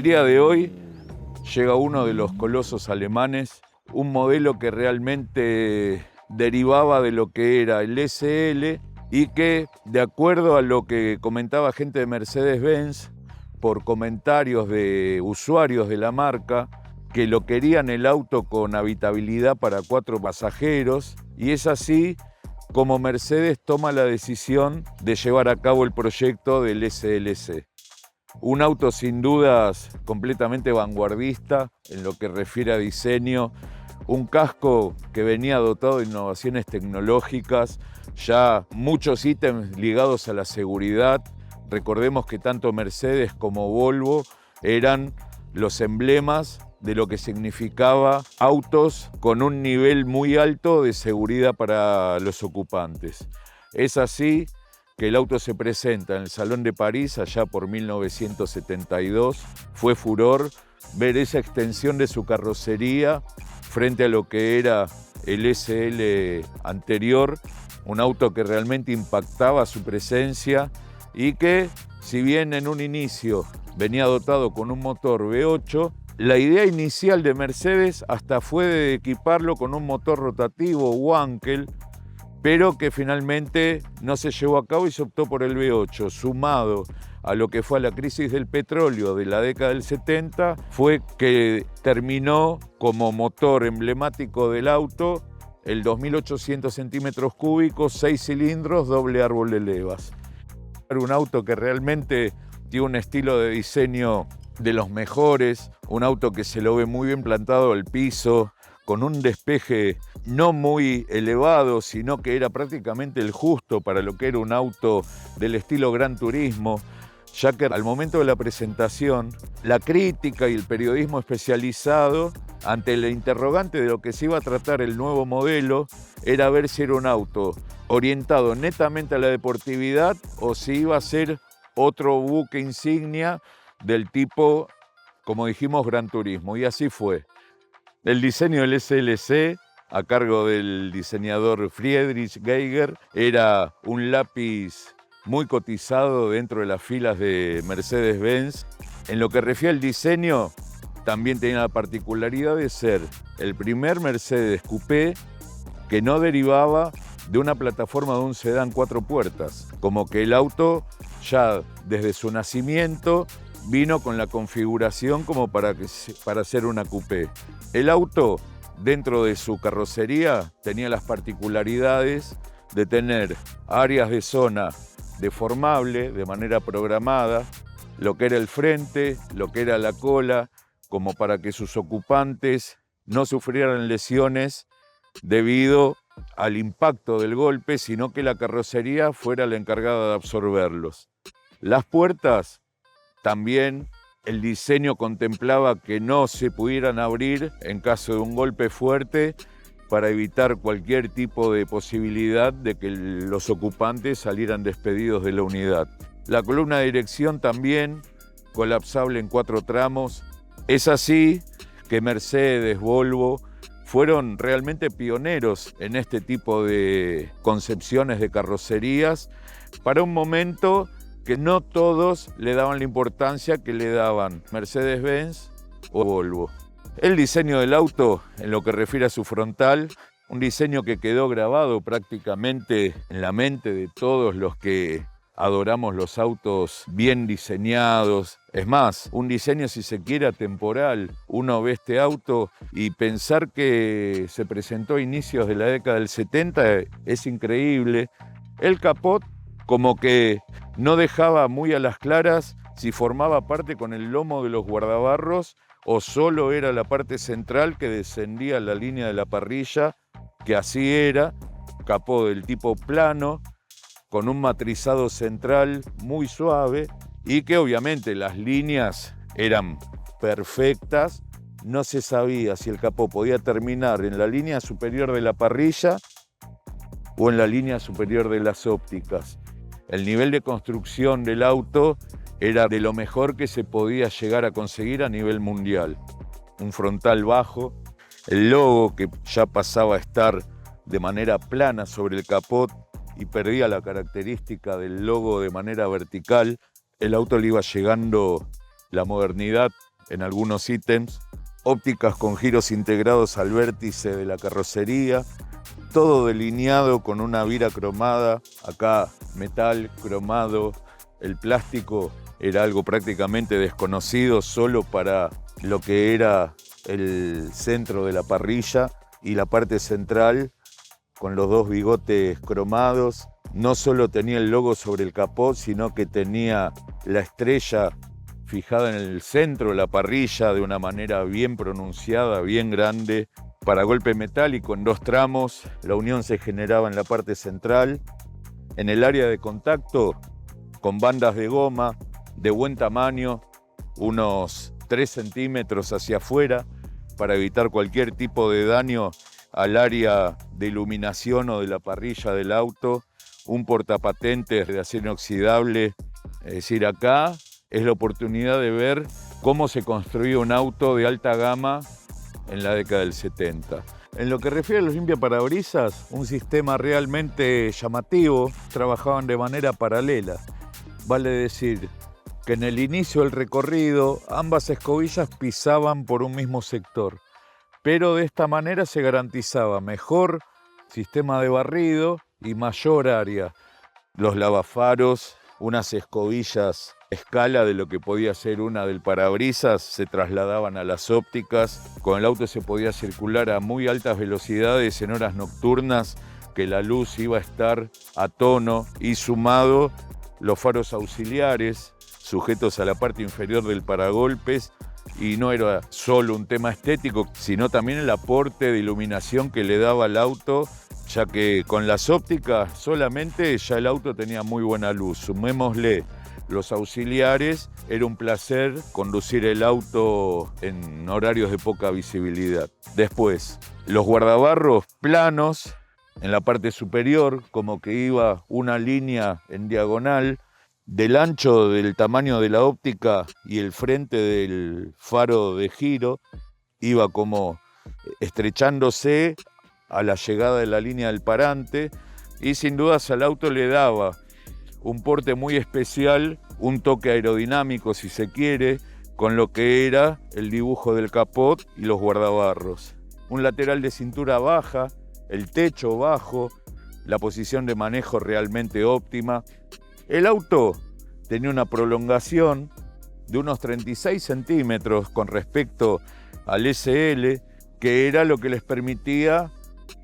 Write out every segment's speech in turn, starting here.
Al día de hoy llega uno de los colosos alemanes, un modelo que realmente derivaba de lo que era el SL y que, de acuerdo a lo que comentaba gente de Mercedes-Benz, por comentarios de usuarios de la marca, que lo querían el auto con habitabilidad para 4 pasajeros, y es así como Mercedes toma la decisión de llevar a cabo el proyecto del SLC. Un auto sin dudas completamente vanguardista en lo que refiere a diseño, un casco que venía dotado de innovaciones tecnológicas, ya muchos ítems ligados a la seguridad. Recordemos que tanto Mercedes como Volvo eran los emblemas de lo que significaba autos con un nivel muy alto de seguridad para los ocupantes. Es así que el auto se presenta en el Salón de París allá por 1972. Fue furor ver esa extensión de su carrocería frente a lo que era el SL anterior, un auto que realmente impactaba su presencia y que, si bien en un inicio venía dotado con un motor V8, la idea inicial de Mercedes hasta fue de equiparlo con un motor rotativo Wankel, pero que finalmente no se llevó a cabo y se optó por el V8, sumado a lo que fue la crisis del petróleo de la década del 70, fue que terminó como motor emblemático del auto el 2.800 centímetros cúbicos, 6 cilindros, doble árbol de levas. Era un auto que realmente tiene un estilo de diseño de los mejores, un auto que se lo ve muy bien plantado al piso, con un despeje no muy elevado, sino que era prácticamente el justo para lo que era un auto del estilo Gran Turismo, ya que al momento de la presentación, la crítica y el periodismo especializado, ante la interrogante de lo que se iba a tratar el nuevo modelo, era ver si era un auto orientado netamente a la deportividad o si iba a ser otro buque insignia del tipo, como dijimos, Gran Turismo, y así fue. El diseño del SLC, a cargo del diseñador Friedrich Geiger, era un lápiz muy cotizado dentro de las filas de Mercedes-Benz. En lo que refiere al diseño, también tenía la particularidad de ser el primer Mercedes Coupé que no derivaba de una plataforma de un sedán 4 puertas, como que el auto ya desde su nacimiento vino con la configuración como para ser una coupé. El auto, dentro de su carrocería, tenía las particularidades de tener áreas de zona deformable de manera programada, lo que era el frente, lo que era la cola, como para que sus ocupantes no sufrieran lesiones debido al impacto del golpe, sino que la carrocería fuera la encargada de absorberlos. Las puertas, también el diseño contemplaba que no se pudieran abrir en caso de un golpe fuerte para evitar cualquier tipo de posibilidad de que los ocupantes salieran despedidos de la unidad. La columna de dirección también colapsable en 4 tramos. Es así que Mercedes, Volvo fueron realmente pioneros en este tipo de concepciones de carrocerías para un momento que no todos le daban la importancia que le daban Mercedes-Benz o Volvo. El diseño del auto, en lo que refiere a su frontal, un diseño que quedó grabado prácticamente en la mente de todos los que adoramos los autos bien diseñados. Es más, un diseño, si se quiere, atemporal. Uno ve este auto y pensar que se presentó a inicios de la década del 70 es increíble. El capot, como que no dejaba muy a las claras si formaba parte con el lomo de los guardabarros o solo era la parte central que descendía a la línea de la parrilla, que así era, capó del tipo plano, con un matrizado central muy suave y que obviamente las líneas eran perfectas. No se sabía si el capó podía terminar en la línea superior de la parrilla o en la línea superior de las ópticas. El nivel de construcción del auto era de lo mejor que se podía llegar a conseguir a nivel mundial. Un frontal bajo, el logo que ya pasaba a estar de manera plana sobre el capot y perdía la característica del logo de manera vertical. El auto le iba llegando la modernidad en algunos ítems, ópticas con giros integrados al vértice de la carrocería, todo delineado con una vira cromada, acá metal cromado, el plástico era algo prácticamente desconocido solo para lo que era el centro de la parrilla y la parte central con los dos bigotes cromados. No solo tenía el logo sobre el capó, sino que tenía la estrella fijada en el centro de la parrilla de una manera bien pronunciada, bien grande. Para golpe metálico en 2 tramos, la unión se generaba en la parte central. En el área de contacto, con bandas de goma de buen tamaño, unos 3 centímetros hacia afuera, para evitar cualquier tipo de daño al área de iluminación o de la parrilla del auto. Un portapatentes de acero inoxidable. Es decir, acá es la oportunidad de ver cómo se construía un auto de alta gama en la década del 70. En lo que refiere a los limpiaparabrisas, un sistema realmente llamativo, trabajaban de manera paralela. Vale decir que en el inicio del recorrido ambas escobillas pisaban por un mismo sector, pero de esta manera se garantizaba mejor sistema de barrido y mayor área. Los lavafaros, unas escobillas a escala de lo que podía ser una del parabrisas, se trasladaban a las ópticas. Con el auto se podía circular a muy altas velocidades en horas nocturnas, que la luz iba a estar a tono, y sumado los faros auxiliares sujetos a la parte inferior del paragolpes. Y no era solo un tema estético, sino también el aporte de iluminación que le daba al auto, ya que con las ópticas solamente ya el auto tenía muy buena luz. Sumémosle los auxiliares, era un placer conducir el auto en horarios de poca visibilidad. Después, los guardabarros planos en la parte superior, como que iba una línea en diagonal, del ancho del tamaño de la óptica y el frente del faro de giro iba como estrechándose a la llegada de la línea del parante, y sin dudas al auto le daba un porte muy especial, un toque aerodinámico si se quiere, con lo que era el dibujo del capot y los guardabarros. Un lateral de cintura baja, el techo bajo, la posición de manejo realmente óptima. El auto tenía una prolongación de unos 36 centímetros con respecto al SL, que era lo que les permitía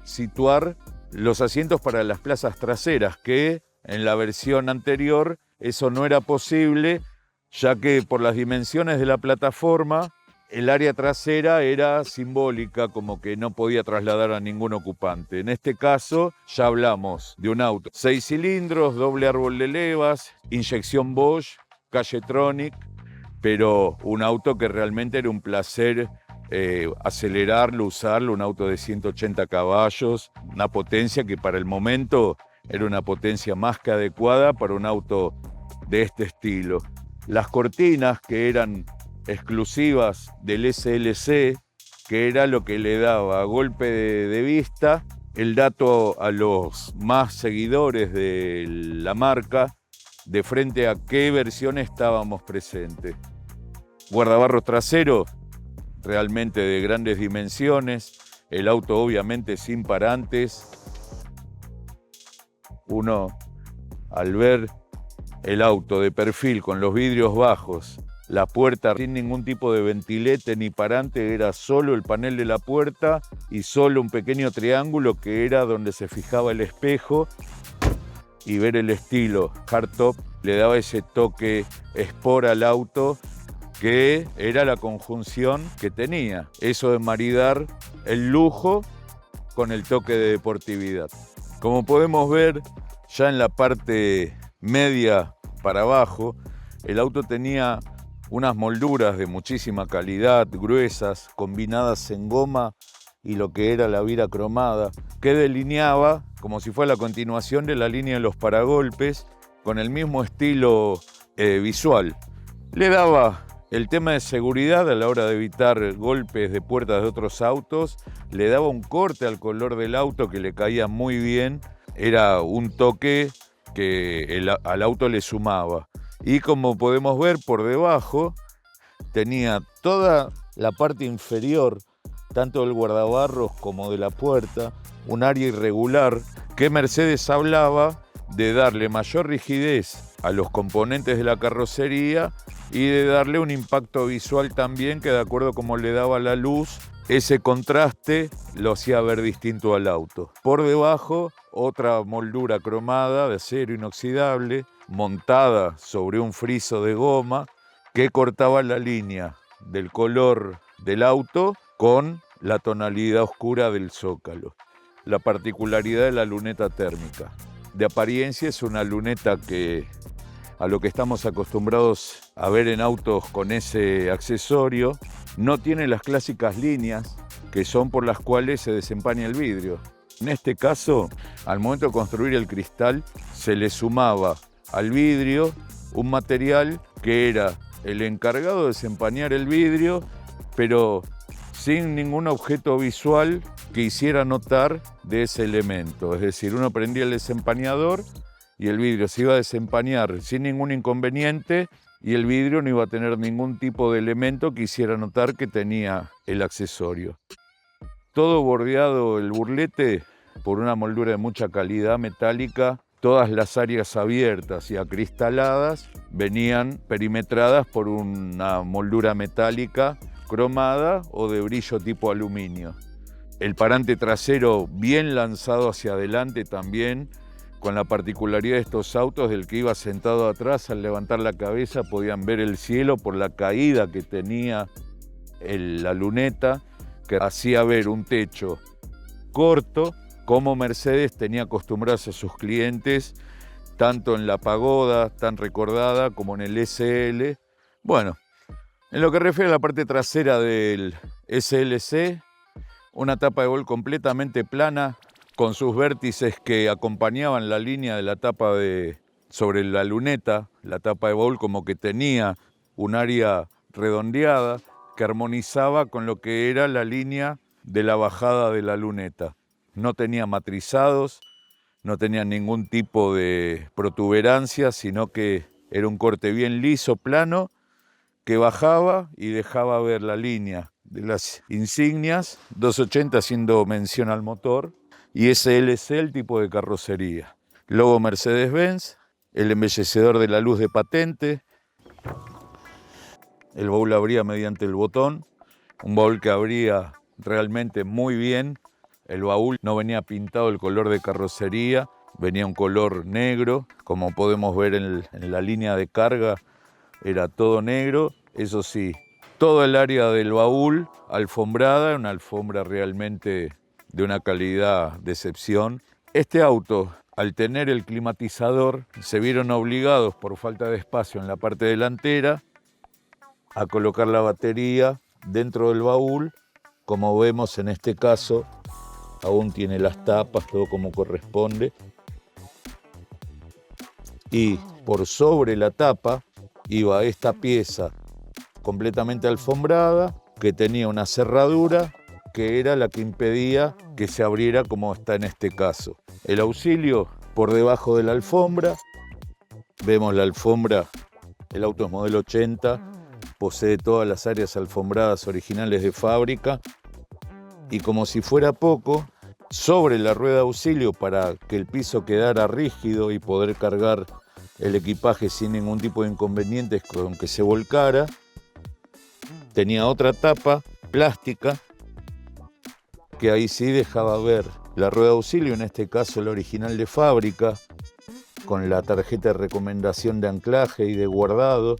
situar los asientos para las plazas traseras, que en la versión anterior eso no era posible, ya que por las dimensiones de la plataforma el área trasera era simbólica, como que no podía trasladar a ningún ocupante. En este caso ya hablamos de un auto 6 cilindros, doble árbol de levas, inyección Bosch, Calle-Tronic, pero un auto que realmente era un placer acelerarlo, usarlo, un auto de 180 caballos, una potencia que para el momento era una potencia más que adecuada para un auto de este estilo. Las cortinas, que eran exclusivas del SLC, que era lo que le daba a golpe de vista el dato a los más seguidores de la marca de frente a qué versión estábamos presentes. Guardabarros trasero realmente de grandes dimensiones, el auto obviamente sin parantes. Uno, al ver el auto de perfil con los vidrios bajos, la puerta sin ningún tipo de ventilete ni parante, era solo el panel de la puerta y solo un pequeño triángulo que era donde se fijaba el espejo, y ver el estilo hardtop le daba ese toque sport al auto, que era la conjunción que tenía, eso de maridar el lujo con el toque de deportividad. Como podemos ver, ya en la parte media para abajo, el auto tenía unas molduras de muchísima calidad, gruesas, combinadas en goma y lo que era la vira cromada, que delineaba como si fuera la continuación de la línea de los paragolpes, con el mismo estilo visual. Le daba el tema de seguridad a la hora de evitar golpes de puertas de otros autos, le daba un corte al color del auto que le caía muy bien, era un toque que al auto le sumaba. Y como podemos ver por debajo, tenía toda la parte inferior, tanto del guardabarros como de la puerta, un área irregular que Mercedes hablaba de darle mayor rigidez a los componentes de la carrocería y de darle un impacto visual también que, de acuerdo a cómo le daba la luz, ese contraste lo hacía ver distinto al auto. Por debajo, otra moldura cromada de acero inoxidable montada sobre un friso de goma que cortaba la línea del color del auto con la tonalidad oscura del zócalo. La particularidad de la luneta térmica. De apariencia es una luneta que, a lo que estamos acostumbrados a ver en autos con ese accesorio, no tiene las clásicas líneas que son por las cuales se desempaña el vidrio. En este caso, al momento de construir el cristal, se le sumaba al vidrio un material que era el encargado de desempañar el vidrio, pero sin ningún objeto visual que hiciera notar de ese elemento. Es decir, uno prendía el desempañador y el vidrio se iba a desempañar sin ningún inconveniente y el vidrio no iba a tener ningún tipo de elemento que hiciera notar que tenía el accesorio. Todo bordeado el burlete por una moldura de mucha calidad metálica. Todas las áreas abiertas y acristaladas venían perimetradas por una moldura metálica cromada o de brillo tipo aluminio. El parante trasero bien lanzado hacia adelante también, con la particularidad de estos autos del que iba sentado atrás, al levantar la cabeza podían ver el cielo por la caída que tenía la luneta, que hacía ver un techo corto, como Mercedes tenía acostumbrados a sus clientes, tanto en la Pagoda, tan recordada, como en el SL. Bueno, en lo que refiere a la parte trasera del SLC, una tapa de bol completamente plana, con sus vértices que acompañaban la línea de la tapa sobre la luneta. La tapa de bol como que tenía un área redondeada que armonizaba con lo que era la línea de la bajada de la luneta. No tenía matrizados, no tenía ningún tipo de protuberancia, sino que era un corte bien liso, plano, que bajaba y dejaba ver la línea de las insignias, 280 haciendo mención al motor, y SLC, el tipo de carrocería. Logo Mercedes-Benz, el embellecedor de la luz de patente, el baúl abría mediante el botón, un baúl que abría realmente muy bien. El baúl no venía pintado el color de carrocería, venía un color negro, como podemos ver en la línea de carga, era todo negro. Eso sí, todo el área del baúl alfombrada, una alfombra realmente de una calidad de excepción. Este auto, al tener el climatizador, se vieron obligados por falta de espacio en la parte delantera a colocar la batería dentro del baúl. Como vemos en este caso, aún tiene las tapas, todo como corresponde. Y por sobre la tapa iba esta pieza completamente alfombrada, que tenía una cerradura que era la que impedía que se abriera como está en este caso. El auxilio por debajo de la alfombra. Vemos la alfombra, el auto es modelo 80, posee todas las áreas alfombradas originales de fábrica. Y como si fuera poco, sobre la rueda de auxilio, para que el piso quedara rígido y poder cargar el equipaje sin ningún tipo de inconvenientes con que se volcara, tenía otra tapa plástica que ahí sí dejaba ver la rueda de auxilio, en este caso la original de fábrica, con la tarjeta de recomendación de anclaje y de guardado.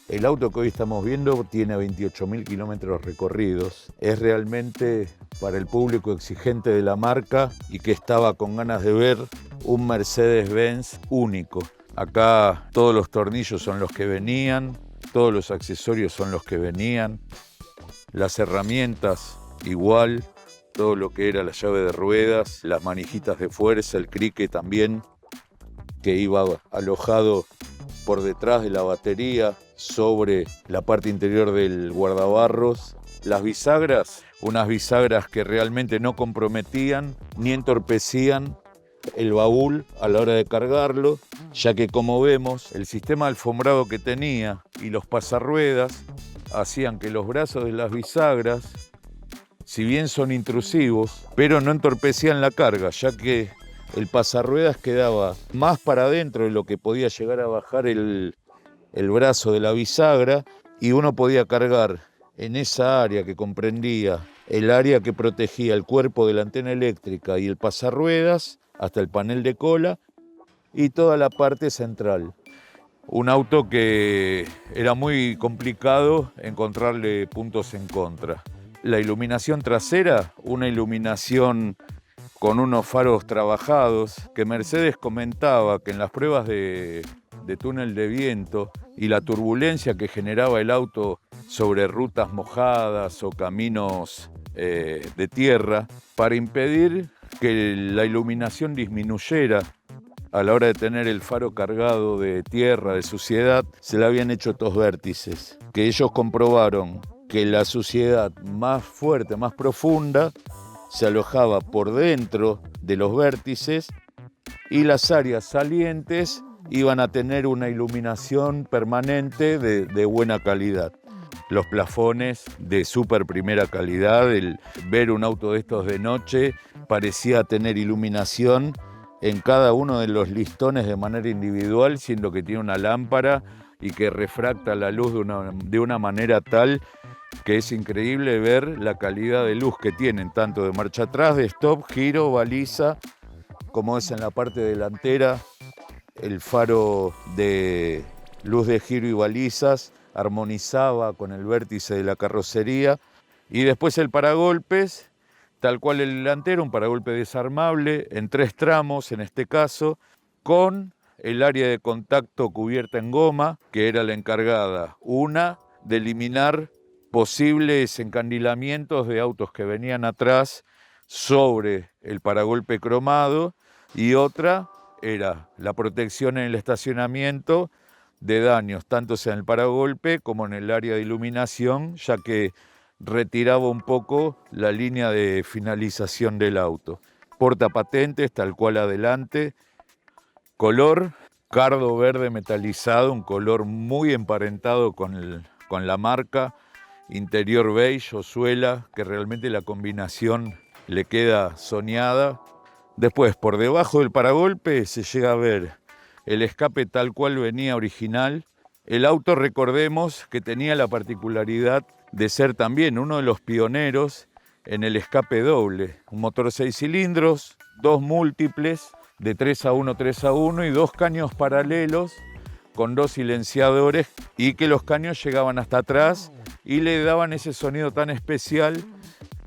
El auto que hoy estamos viendo tiene 28.000 kilómetros recorridos. Es realmente para el público exigente de la marca y que estaba con ganas de ver un Mercedes-Benz único. Acá todos los tornillos son los que venían, todos los accesorios son los que venían, las herramientas igual, todo lo que era la llave de ruedas, las manijitas de fuerza, el crique también, que iba alojado por detrás de la batería, sobre la parte interior del guardabarros. Las bisagras, unas bisagras que realmente no comprometían ni entorpecían el baúl a la hora de cargarlo, ya que, como vemos, el sistema alfombrado que tenía y los pasarruedas hacían que los brazos de las bisagras, si bien son intrusivos, pero no entorpecían la carga, ya que el pasarruedas quedaba más para adentro de lo que podía llegar a bajar el brazo de la bisagra, y uno podía cargar en esa área que comprendía el área que protegía el cuerpo de la antena eléctrica y el pasarruedas, hasta el panel de cola y toda la parte central. Un auto que era muy complicado encontrarle puntos en contra. La iluminación trasera, una iluminación con unos faros trabajados, que Mercedes comentaba que en las pruebas de túnel de viento y la turbulencia que generaba el auto sobre rutas mojadas o caminos de tierra, para impedir que la iluminación disminuyera a la hora de tener el faro cargado de tierra, de suciedad, se le habían hecho estos vértices, que ellos comprobaron que la suciedad más fuerte, más profunda, se alojaba por dentro de los vértices, y las áreas salientes iban a tener una iluminación permanente de buena calidad. Los plafones de súper primera calidad, el ver un auto de estos de noche parecía tener iluminación en cada uno de los listones de manera individual, siendo que tiene una lámpara y que refracta la luz de una manera tal que es increíble ver la calidad de luz que tienen, tanto de marcha atrás, de stop, giro, baliza, como es en la parte delantera, el faro de luz de giro y balizas armonizaba con el vértice de la carrocería, y después el paragolpes, tal cual el delantero, un paragolpe desarmable en 3 tramos en este caso, con el área de contacto cubierta en goma, que era la encargada, una, de eliminar posibles encandilamientos de autos que venían atrás sobre el paragolpe cromado, y otra era la protección en el estacionamiento de daños, tanto sea en el paragolpe como en el área de iluminación, ya que retiraba un poco la línea de finalización del auto. Portapatentes, tal cual adelante, color cardo verde metalizado, un color muy emparentado con la marca, interior beige o suela, que realmente la combinación le queda soñada. Después, por debajo del paragolpe se llega a ver el escape tal cual venía original. El auto, recordemos, que tenía la particularidad de ser también uno de los pioneros en el escape doble. Un motor 6 cilindros, 2 múltiples, de 3-1, 3-1 y 2 caños paralelos con 2 silenciadores, y que los caños llegaban hasta atrás y le daban ese sonido tan especial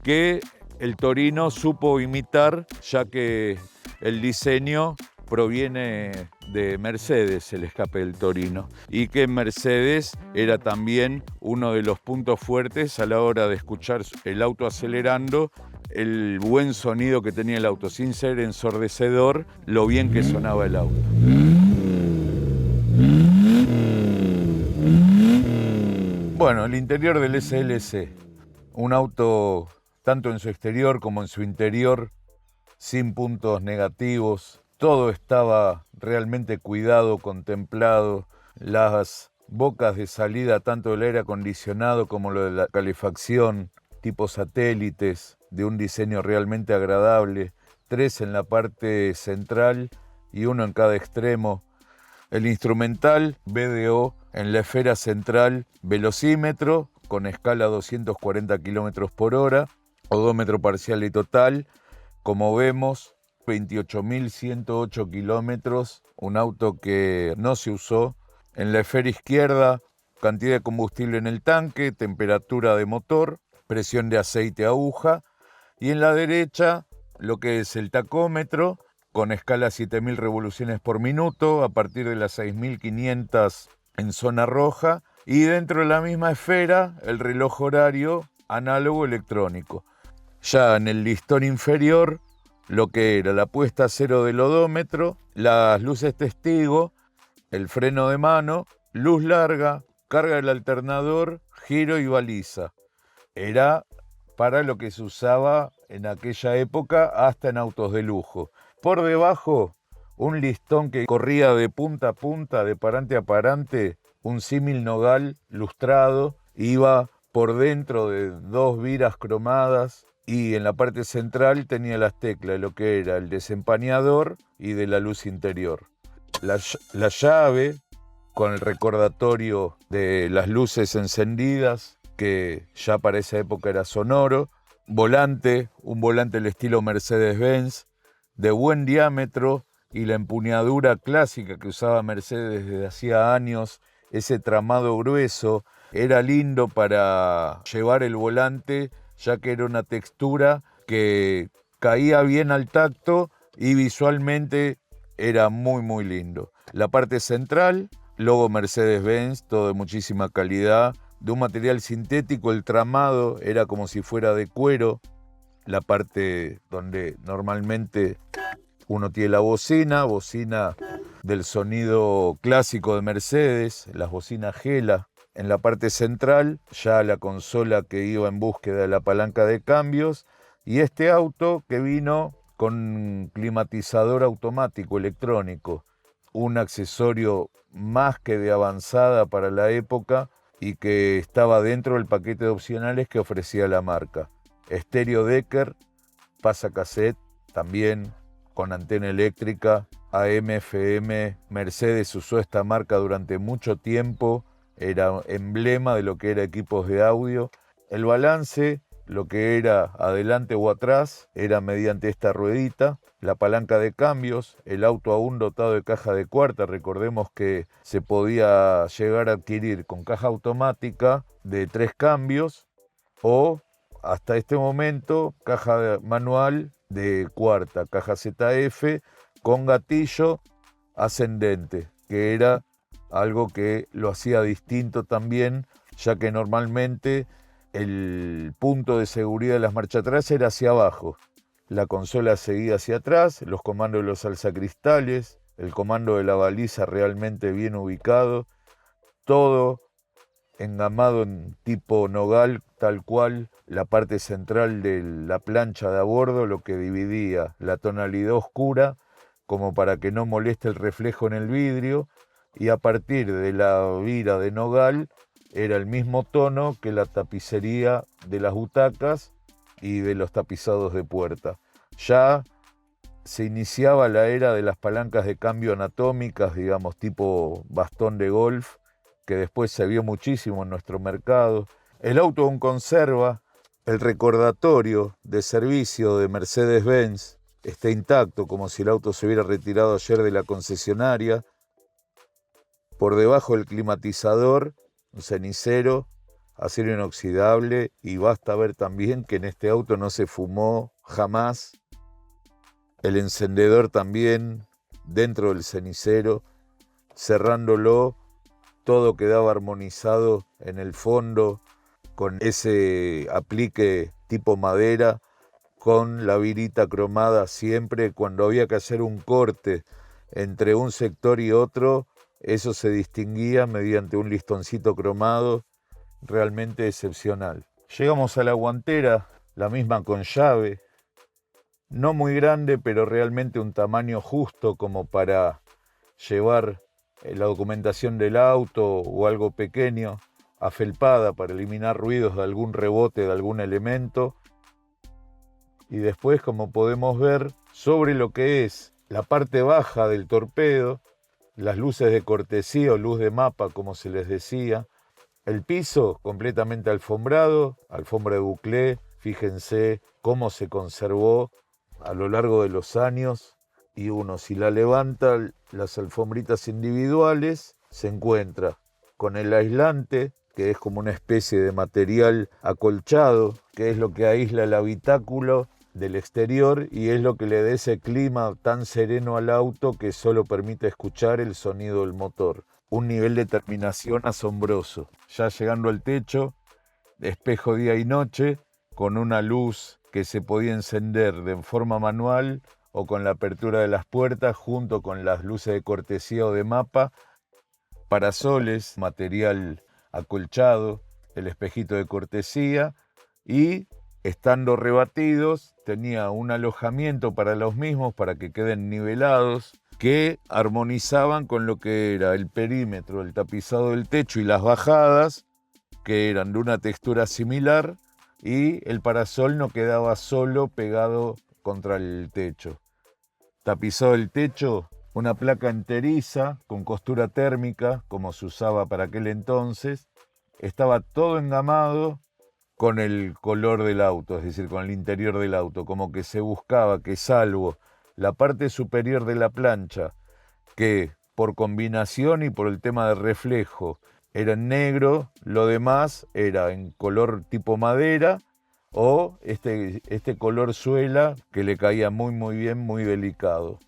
que el Torino supo imitar, ya que el diseño proviene de Mercedes, el escape del Torino, y que Mercedes era también uno de los puntos fuertes a la hora de escuchar el auto acelerando, el buen sonido que tenía el auto, sin ser ensordecedor, lo bien que sonaba el auto. Bueno, el interior del SLC, un auto tanto en su exterior como en su interior, sin puntos negativos. Todo estaba realmente cuidado, contemplado. Las bocas de salida, tanto del aire acondicionado como lo de la calefacción, tipo satélites, de un diseño realmente agradable. 3 en la parte central y 1 en cada extremo. El instrumental BDO en la esfera central, velocímetro con escala 240 km por hora, odómetro parcial y total. Como vemos, 28.108 kilómetros, un auto que no se usó. En la esfera izquierda, cantidad de combustible en el tanque, temperatura de motor, presión de aceite aguja. Y en la derecha, lo que es el tacómetro, con escala 7.000 revoluciones por minuto, a partir de las 6.500 en zona roja. Y dentro de la misma esfera, el reloj horario análogo electrónico. Ya en el listón inferior, lo que era la puesta a cero del odómetro, las luces testigo, el freno de mano, luz larga, carga del alternador, giro y baliza. Era para lo que se usaba en aquella época, hasta en autos de lujo. Por debajo, un listón que corría de punta a punta, de parante a parante, un símil nogal lustrado, iba por dentro de dos viras cromadas y en la parte central tenía las teclas, lo que era el desempañador y de la luz interior. La llave con el recordatorio de las luces encendidas, que ya para esa época era sonoro, un volante del estilo Mercedes-Benz, de buen diámetro y la empuñadura clásica que usaba Mercedes desde hacía años, ese tramado grueso, era lindo para llevar el volante, ya que era una textura que caía bien al tacto y visualmente era muy muy lindo. La parte central, logo Mercedes-Benz, todo de muchísima calidad, de un material sintético, el tramado era como si fuera de cuero, la parte donde normalmente uno tiene la bocina del sonido clásico de Mercedes, las bocinas Gela. En la parte central, ya la consola que iba en búsqueda de la palanca de cambios, y este auto que vino con climatizador automático electrónico, un accesorio más que de avanzada para la época y que estaba dentro del paquete de opcionales que ofrecía la marca. Estéreo Decker, pasacassette, también con antena eléctrica, AM/FM. Mercedes usó esta marca durante mucho tiempo, era emblema de lo que era equipos de audio. El balance, lo que era adelante o atrás, era mediante esta ruedita. La palanca de cambios, el auto aún dotado de caja de cuarta, recordemos que se podía llegar a adquirir con caja automática de 3 cambios o hasta este momento caja manual de cuarta, caja ZF con gatillo ascendente, que era algo que lo hacía distinto también, ya que normalmente el punto de seguridad de las marchas atrás era hacia abajo. La consola seguía hacia atrás, los comandos de los alzacristales, el comando de la baliza realmente bien ubicado, todo engamado en tipo nogal, tal cual la parte central de la plancha de a bordo, lo que dividía la tonalidad oscura como para que no moleste el reflejo en el vidrio, y a partir de la vira de nogal era el mismo tono que la tapicería de las butacas y de los tapizados de puerta. Ya se iniciaba la era de las palancas de cambio anatómicas, digamos tipo bastón de golf, que después se vio muchísimo en nuestro mercado. El auto aún conserva el recordatorio de servicio de Mercedes-Benz, está intacto, como si el auto se hubiera retirado ayer de la concesionaria. Por debajo del climatizador, un cenicero, acero inoxidable, y basta ver también que en este auto no se fumó jamás. El encendedor también dentro del cenicero, cerrándolo, todo quedaba armonizado en el fondo con ese aplique tipo madera, con la virita cromada siempre. Cuando había que hacer un corte entre un sector y otro, eso se distinguía mediante un listoncito cromado realmente excepcional. Llegamos a la guantera, la misma con llave, no muy grande, pero realmente un tamaño justo como para llevar la documentación del auto o algo pequeño, afelpada para eliminar ruidos de algún rebote de algún elemento. Y después, como podemos ver, sobre lo que es la parte baja del torpedo, las luces de cortesía o luz de mapa, como se les decía, el piso completamente alfombrado, alfombra de buclé, fíjense cómo se conservó a lo largo de los años, y uno, si la levanta, las alfombritas individuales, se encuentra con el aislante, que es como una especie de material acolchado, que es lo que aísla el habitáculo del exterior y es lo que le da ese clima tan sereno al auto que solo permite escuchar el sonido del motor. Un nivel de terminación asombroso. Ya llegando al techo, espejo día y noche, con una luz que se podía encender de forma manual o con la apertura de las puertas junto con las luces de cortesía o de mapa, parasoles, material acolchado, el espejito de cortesía, y estando rebatidos tenía un alojamiento para los mismos para que queden nivelados, que armonizaban con lo que era el perímetro, el tapizado del techo y las bajadas, que eran de una textura similar y el parasol no quedaba solo pegado contra el techo. Tapizado el techo, una placa enteriza con costura térmica, como se usaba para aquel entonces. Estaba todo engamado con el color del auto, es decir, con el interior del auto, como que se buscaba que, salvo la parte superior de la plancha, que por combinación y por el tema de reflejo era en negro, lo demás era en color tipo madera o este color suela que le caía muy bien, muy delicado.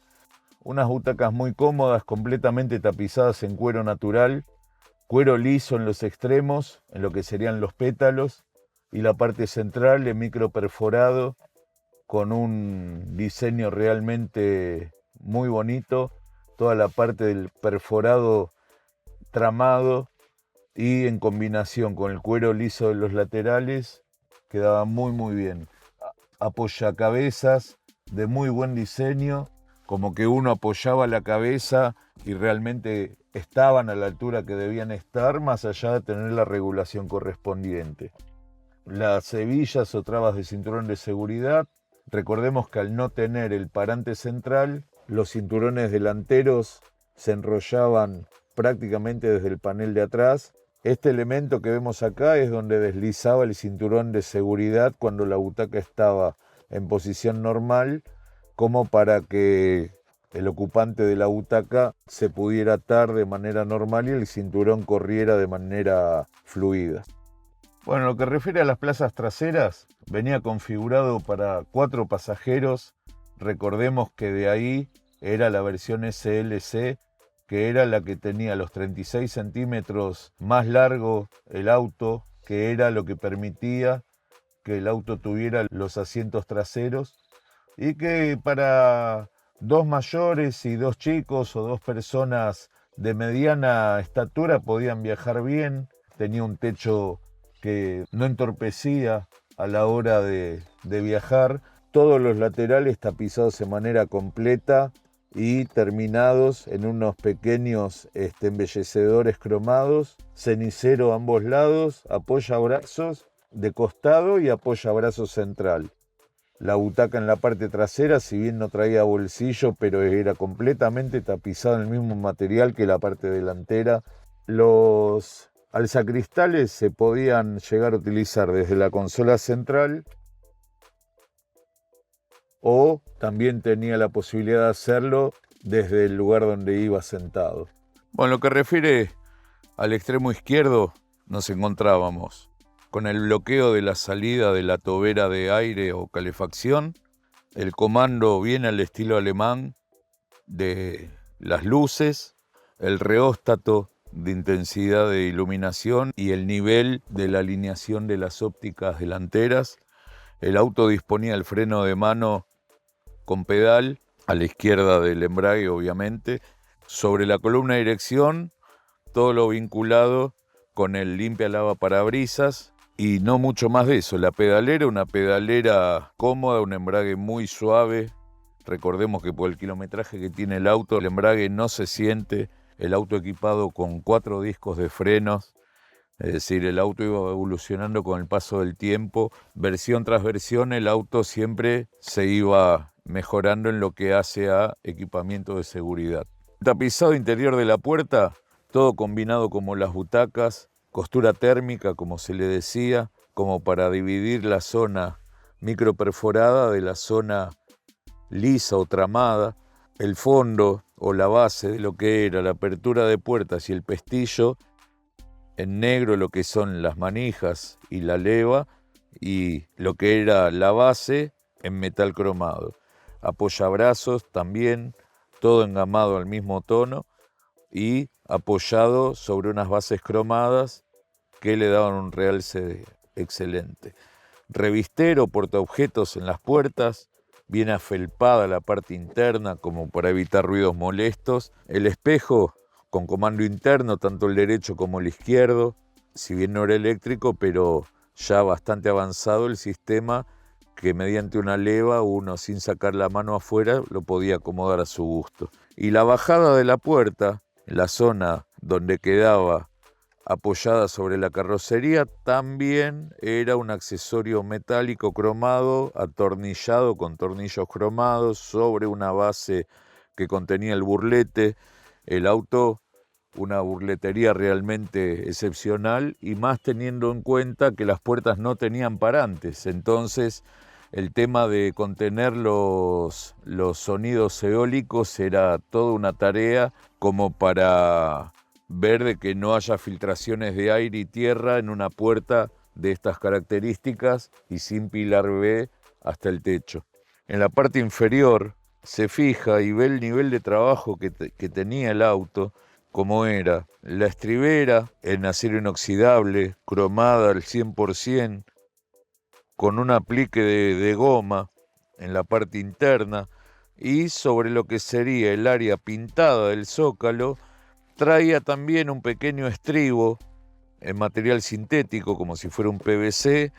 Unas butacas muy cómodas, completamente tapizadas en cuero natural, cuero liso en los extremos, en lo que serían los pétalos, y la parte central en micro perforado, con un diseño realmente muy bonito, toda la parte del perforado tramado y en combinación con el cuero liso de los laterales, quedaba muy bien. Apoyacabezas de muy buen diseño, como que uno apoyaba la cabeza y realmente estaban a la altura que debían estar, más allá de tener la regulación correspondiente. Las hebillas o trabas de cinturón de seguridad, recordemos que al no tener el parante central, los cinturones delanteros se enrollaban prácticamente desde el panel de atrás. Este elemento que vemos acá es donde deslizaba el cinturón de seguridad cuando la butaca estaba en posición normal, como para que el ocupante de la butaca se pudiera atar de manera normal y el cinturón corriera de manera fluida. Bueno, lo que refiere a las plazas traseras, venía configurado para 4 pasajeros. Recordemos que de ahí era la versión SLC, que era la que tenía los 36 centímetros más largo el auto, que era lo que permitía que el auto tuviera los asientos traseros, y que para 2 mayores y 2 chicos o 2 personas de mediana estatura podían viajar bien. Tenía un techo que no entorpecía a la hora de viajar. Todos los laterales tapizados de manera completa y terminados en unos pequeños embellecedores cromados, cenicero a ambos lados, apoyabrazos de costado y apoyabrazos central. La butaca en la parte trasera, si bien no traía bolsillo, pero era completamente tapizada en el mismo material que la parte delantera. Los alzacristales se podían llegar a utilizar desde la consola central, o también tenía la posibilidad de hacerlo desde el lugar donde iba sentado. Bueno, lo que refiere al extremo izquierdo, nos encontrábamos con el bloqueo de la salida de la tobera de aire o calefacción, el comando bien al estilo alemán de las luces, el reóstato de intensidad de iluminación y el nivel de la alineación de las ópticas delanteras. El auto disponía del freno de mano con pedal, a la izquierda del embrague obviamente. Sobre la columna de dirección, todo lo vinculado con el limpia lavaparabrisas y no mucho más de eso. La pedalera, una pedalera cómoda, un embrague muy suave. Recordemos que por el kilometraje que tiene el auto, el embrague no se siente. El auto equipado con 4 discos de frenos, es decir, el auto iba evolucionando con el paso del tiempo. Versión tras versión, el auto siempre se iba mejorando en lo que hace a equipamiento de seguridad. Tapizado interior de la puerta, todo combinado como las butacas, costura térmica, como se le decía, como para dividir la zona microperforada de la zona lisa o tramada. El fondo o la base de lo que era la apertura de puertas y el pestillo, en negro lo que son las manijas y la leva, y lo que era la base en metal cromado. Apoyabrazos también, todo engamado al mismo tono y apoyado sobre unas bases cromadas que le daban un realce excelente. Revistero, portaobjetos en las puertas, bien afelpada la parte interna como para evitar ruidos molestos. El espejo con comando interno, tanto el derecho como el izquierdo, si bien no era eléctrico, pero ya bastante avanzado el sistema, que mediante una leva uno sin sacar la mano afuera lo podía acomodar a su gusto. Y la bajada de la puerta, en la zona donde quedaba apoyada sobre la carrocería, también era un accesorio metálico cromado, atornillado con tornillos cromados sobre una base que contenía el burlete. El auto, una burletería realmente excepcional, y más teniendo en cuenta que las puertas no tenían parantes. Entonces el tema de contener los sonidos eólicos era toda una tarea, como para ver de que no haya filtraciones de aire y tierra en una puerta de estas características y sin pilar B hasta el techo. En la parte inferior se fija y ve el nivel de trabajo que tenía el auto, como era la estribera en acero inoxidable, cromada al 100%, con un aplique de goma en la parte interna, y sobre lo que sería el área pintada del zócalo, traía también un pequeño estribo en material sintético, como si fuera un PVC,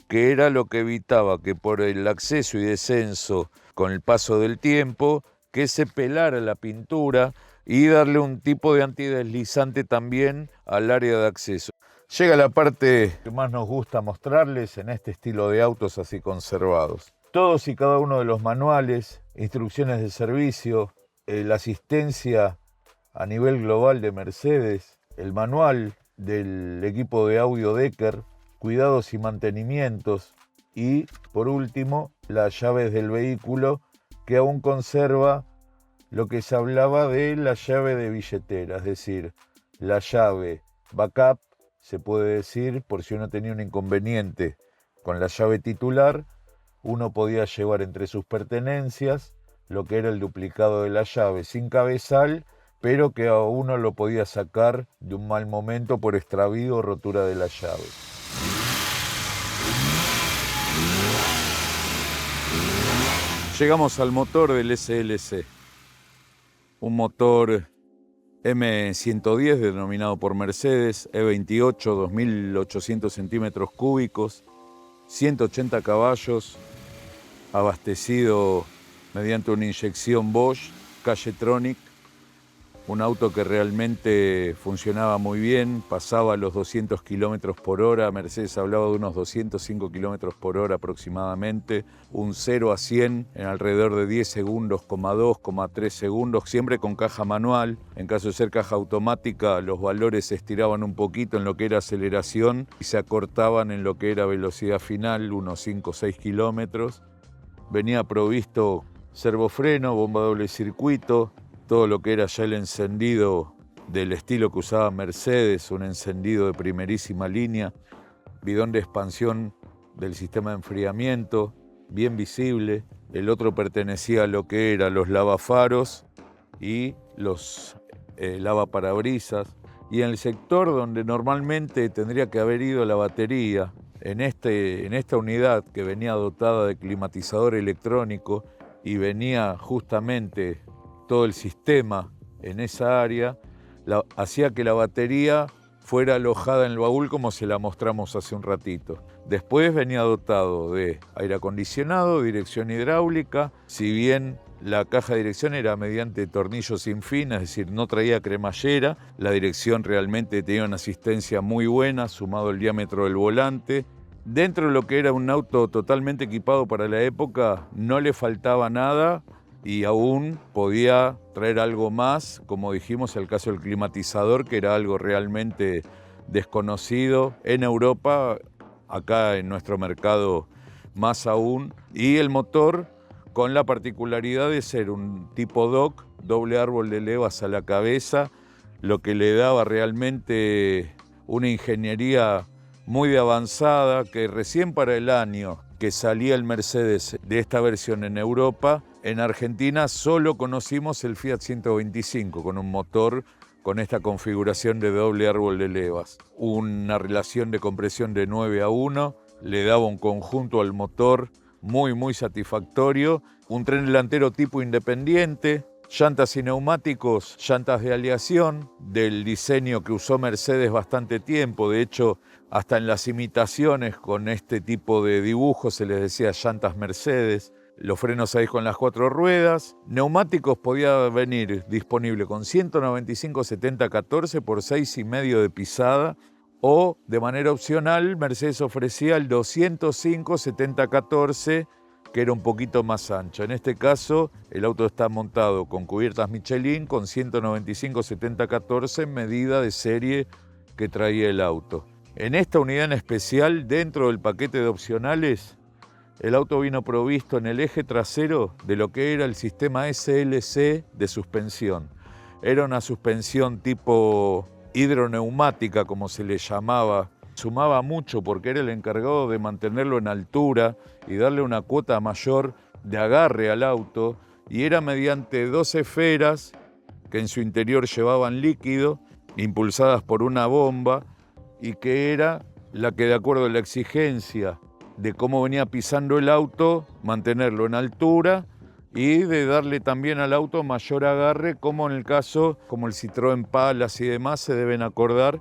que era lo que evitaba que por el acceso y descenso con el paso del tiempo, que se pelara la pintura y darle un tipo de antideslizante también al área de acceso. Llega la parte que más nos gusta mostrarles en este estilo de autos así conservados. Todos y cada uno de los manuales, instrucciones de servicio, la asistencia a nivel global de Mercedes, el manual del equipo de audio Decker, cuidados y mantenimientos, y por último las llaves del vehículo, que aún conserva lo que se hablaba de la llave de billetera, es decir, la llave backup, se puede decir, por si uno tenía un inconveniente con la llave titular, uno podía llevar entre sus pertenencias lo que era el duplicado de la llave sin cabezal, pero que a uno lo podía sacar de un mal momento por extravío o rotura de la llave. Llegamos al motor del SLC, un motor M110 denominado por Mercedes, E28, 2.800 centímetros cúbicos, 180 caballos, abastecido mediante una inyección Bosch Cajetronic, un auto que realmente funcionaba muy bien, pasaba los 200 kilómetros por hora, Mercedes hablaba de unos 205 kilómetros por hora aproximadamente, un 0 a 100 en alrededor de 10 segundos, 2,3 segundos, siempre con caja manual. En caso de ser caja automática, los valores se estiraban un poquito en lo que era aceleración y se acortaban en lo que era velocidad final, unos 5 o 6 kilómetros. Venía provisto servofreno, bomba doble circuito, todo lo que era ya el encendido del estilo que usaba Mercedes, un encendido de primerísima línea, bidón de expansión del sistema de enfriamiento, bien visible. El otro pertenecía a lo que eran los lavafaros y los lavaparabrisas. Y en el sector donde normalmente tendría que haber ido la batería, en esta unidad que venía dotada de climatizador electrónico y venía justamente todo el sistema en esa área, hacía que la batería fuera alojada en el baúl como se la mostramos hace un ratito. Después venía dotado de aire acondicionado, dirección hidráulica, si bien la caja de dirección era mediante tornillos sin fin, es decir, no traía cremallera, la dirección realmente tenía una asistencia muy buena, sumado el diámetro del volante. Dentro de lo que era un auto totalmente equipado para la época, no le faltaba nada, y aún podía traer algo más, como dijimos, el caso del climatizador, que era algo realmente desconocido en Europa, acá en nuestro mercado más aún, y el motor con la particularidad de ser un tipo DOC, doble árbol de levas a la cabeza, lo que le daba realmente una ingeniería muy avanzada, que recién para el año que salía el Mercedes de esta versión en Europa, en Argentina solo conocimos el Fiat 125 con un motor con esta configuración de doble árbol de levas. Una relación de compresión de 9:1, le daba un conjunto al motor muy satisfactorio, un tren delantero tipo independiente, llantas y neumáticos, llantas de aleación, del diseño que usó Mercedes bastante tiempo. De hecho, hasta en las imitaciones con este tipo de dibujos se les decía llantas Mercedes. los frenos 6 con las 4 ruedas. Neumáticos podía venir disponible con 195 70 14 por 6,5 de pisada, o de manera opcional Mercedes ofrecía el 205 70 14, que era un poquito más ancho. En este caso el auto está montado con cubiertas Michelin con 195 70 14, medida de serie que traía el auto. En esta unidad en especial, dentro del paquete de opcionales, el auto vino provisto en el eje trasero de lo que era el sistema SLC de suspensión. Era una suspensión tipo hidroneumática, como se le llamaba. Sumaba mucho porque era el encargado de mantenerlo en altura y darle una cuota mayor de agarre al auto, y era mediante 2 esferas que en su interior llevaban líquido, impulsadas por una bomba, y que era la que, de acuerdo a la exigencia de cómo venía pisando el auto, mantenerlo en altura y de darle también al auto mayor agarre, como en el caso, como el Citroën Palace y demás se deben acordar.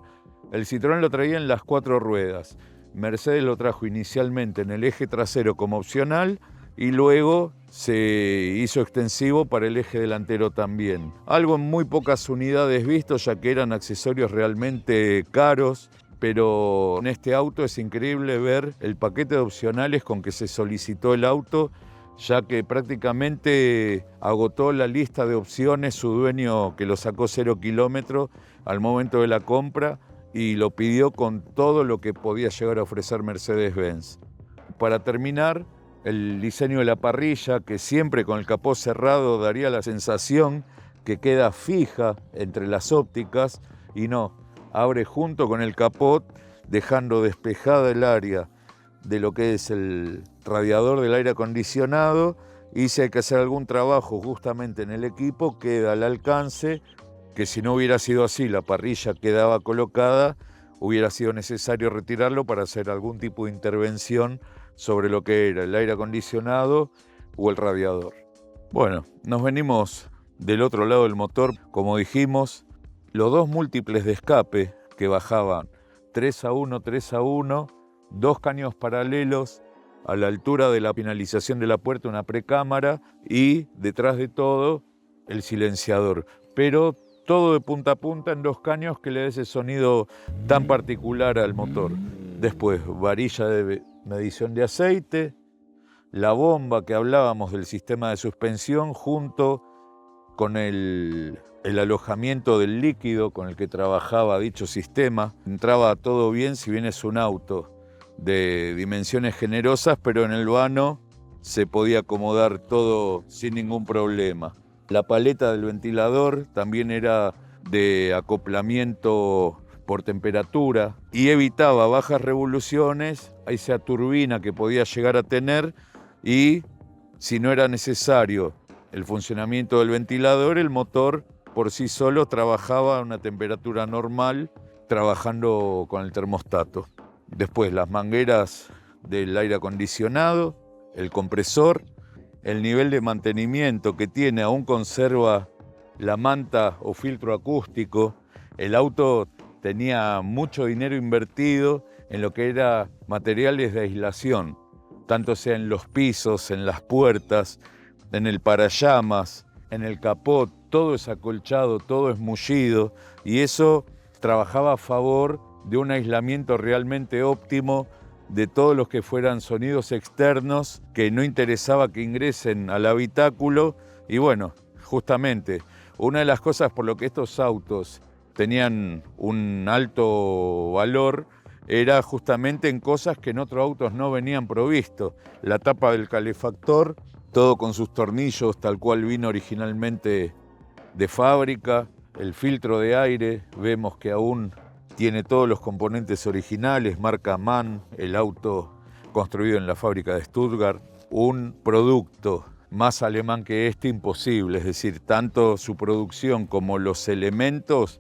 El Citroën lo traía en las 4 ruedas. Mercedes lo trajo inicialmente en el eje trasero como opcional y luego se hizo extensivo para el eje delantero también. Algo en muy pocas unidades visto, ya que eran accesorios realmente caros, pero en este auto es increíble ver el paquete de opcionales con que se solicitó el auto, ya que prácticamente agotó la lista de opciones su dueño, que lo sacó 0 kilómetros al momento de la compra, y lo pidió con todo lo que podía llegar a ofrecer Mercedes-Benz. Para terminar, el diseño de la parrilla, que siempre con el capó cerrado daría la sensación que queda fija entre las ópticas, y no, abre junto con el capot, dejando despejada el área de lo que es el radiador del aire acondicionado, y si hay que hacer algún trabajo justamente en el equipo, queda al alcance, que si no hubiera sido así, la parrilla quedaba colocada, hubiera sido necesario retirarlo para hacer algún tipo de intervención sobre lo que era el aire acondicionado o el radiador. Bueno, nos venimos del otro lado del motor. Como dijimos, los 2 múltiples de escape que bajaban 3-1, 3-1, 2 caños paralelos a la altura de la finalización de la puerta, una precámara, y detrás de todo el silenciador. Pero todo de punta a punta en 2 caños que le da ese sonido tan particular al motor. Después, varilla de medición de aceite, la bomba que hablábamos del sistema de suspensión, junto con el alojamiento del líquido con el que trabajaba dicho sistema. Entraba todo bien, si bien es un auto de dimensiones generosas, pero en el vano se podía acomodar todo sin ningún problema. La paleta del ventilador también era de acoplamiento por temperatura y evitaba bajas revoluciones a esa turbina que podía llegar a tener, y si no era necesario el funcionamiento del ventilador, el motor por sí solo trabajaba a una temperatura normal, trabajando con el termostato. Después, las mangueras del aire acondicionado, el compresor, el nivel de mantenimiento que tiene, aún conserva la manta o filtro acústico. El auto tenía mucho dinero invertido en lo que era materiales de aislación, tanto sea en los pisos, en las puertas, en el parallamas, en el capot. Todo es acolchado, todo es mullido, y eso trabajaba a favor de un aislamiento realmente óptimo de todos los que fueran sonidos externos que no interesaba que ingresen al habitáculo. Y bueno, justamente una de las cosas por lo que estos autos tenían un alto valor era justamente en cosas que en otros autos no venían provistos. La tapa del calefactor, todo con sus tornillos tal cual vino originalmente de fábrica. El filtro de aire, vemos que aún tiene todos los componentes originales, marca MAN, el auto construido en la fábrica de Stuttgart. Un producto más alemán que este, imposible, es decir, tanto su producción como los elementos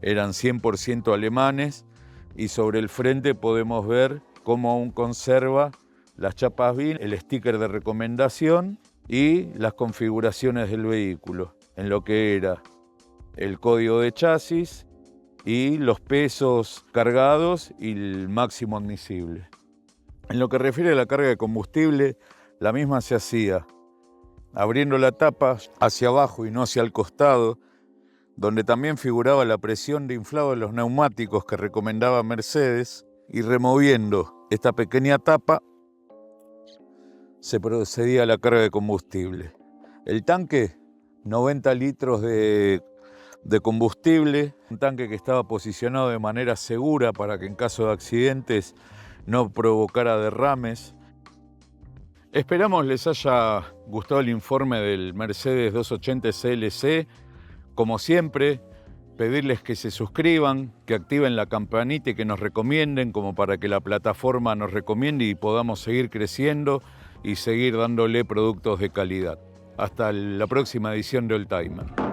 eran 100% alemanes, y sobre el frente podemos ver cómo aún conserva las chapas BIN, el sticker de recomendación y las configuraciones del vehículo, en lo que era el código de chasis y los pesos cargados y el máximo admisible. En lo que refiere a la carga de combustible, la misma se hacía abriendo la tapa hacia abajo y no hacia el costado, donde también figuraba la presión de inflado de los neumáticos que recomendaba Mercedes, y removiendo esta pequeña tapa se procedía a la carga de combustible. El tanque, 90 litros de combustible, un tanque que estaba posicionado de manera segura para que en caso de accidentes no provocara derrames. Esperamos les haya gustado el informe del Mercedes 280 CLC. Como siempre, pedirles que se suscriban, que activen la campanita y que nos recomienden, como para que la plataforma nos recomiende y podamos seguir creciendo y seguir dándole productos de calidad. Hasta la próxima edición de Oldtimer.